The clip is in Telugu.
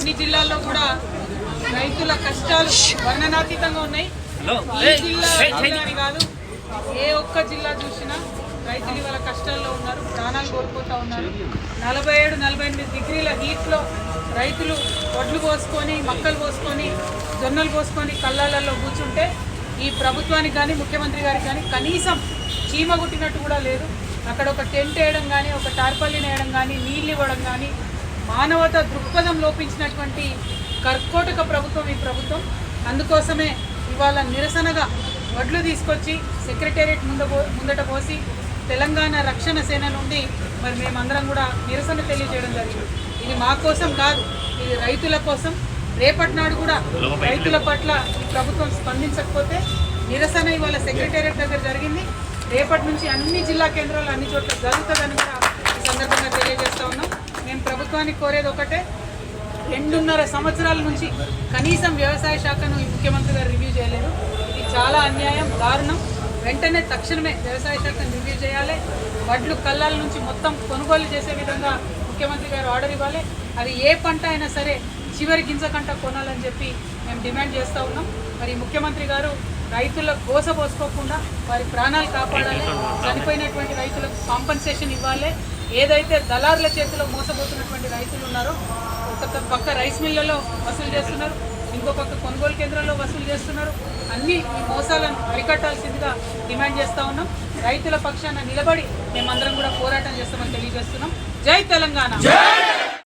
అన్ని జిల్లాల్లో కూడా రైతుల కష్టాలు వర్ణనాతీతంగా ఉన్నాయి. ఈ జిల్లా అని కాదు, ఏ ఒక్క జిల్లా చూసినా రైతులు ఇవాళ కష్టాల్లో ఉన్నారు, ప్రాణాలు కోల్పోతూ ఉన్నారు. 47-48 డిగ్రీల హీట్లో రైతులు వడ్లు పోసుకొని, మక్కలు పోసుకొని, జొన్నలు పోసుకొని కళ్ళాలలో కూర్చుంటే ఈ ప్రభుత్వానికి కానీ ముఖ్యమంత్రి గారికి కానీ కనీసం చీమ గుట్టినట్టు కూడా లేదు. అక్కడ ఒక టెంట్ వేయడం కానీ, ఒక టార్పల్లిని వేయడం కానీ, నీళ్ళు ఇవ్వడం కానీ, మానవత దృక్పథం లోపించినటువంటి కర్కోటక ప్రభుత్వం ఈ ప్రభుత్వం. అందుకోసమే ఇవాళ నిరసనగా వడ్లు తీసుకొచ్చి సెక్రటేరియట్ ముందట పోసి తెలంగాణ రక్షణ సేన నుండి మరి మేమందరం కూడా నిరసన తెలియజేయడం జరిగింది. ఇది మా కోసం కాదు, ఇది రైతుల కోసం. రేపటి నాడు కూడా రైతుల పట్ల ఈ ప్రభుత్వం స్పందించకపోతే నిరసన ఇవాళ సెక్రటేరియట్ దగ్గర జరిగింది, రేపటి నుంచి అన్ని జిల్లా కేంద్రాలు అన్ని చోట్ల జరుగుతుందని కూడా ఈ సందర్భంగా తెలియజేస్తూ ఉన్నాం. మేము ప్రభుత్వానికి కోరేది ఒకటే, 2.5 సంవత్సరాల నుంచి కనీసం వ్యవసాయ శాఖను ఈ ముఖ్యమంత్రి గారు రివ్యూ చేయలేదు. ఇది చాలా అన్యాయం, దారుణం. వెంటనే తక్షణమే వ్యవసాయ శాఖను రివ్యూ చేయాలి. వడ్లు కళ్ళాల నుంచి మొత్తం కొనుగోలు చేసే విధంగా ముఖ్యమంత్రి గారు ఆర్డర్ ఇవ్వాలి. అది ఏ పంట అయినా సరే చివరి గింజ కంట కొనాలని చెప్పి మేము డిమాండ్ చేస్తూ ఉన్నాం. మరి ముఖ్యమంత్రి గారు రైతుల గోస పోసుకోకుండా వారి ప్రాణాలు కాపాడాలి, చనిపోయినటువంటి రైతులకు కాంపన్సేషన్ ఇవ్వాలి. ఏదైతే దళారుల చేతిలో మోసపోతున్నటువంటి రైతులు ఉన్నారో, ఒక పక్క రైస్ మిల్లలో వసూలు చేస్తున్నారు, ఇంకో పక్క కొనుగోలు కేంద్రాల్లో వసూలు చేస్తున్నారు. అన్ని ఈ మోసాలను అరికట్టాల్సిందిగా డిమాండ్ చేస్తూ ఉన్నాం. రైతుల పక్షాన నిలబడి మేమందరం కూడా పోరాటం చేస్తామని తెలియజేస్తున్నాం. జై తెలంగాణ.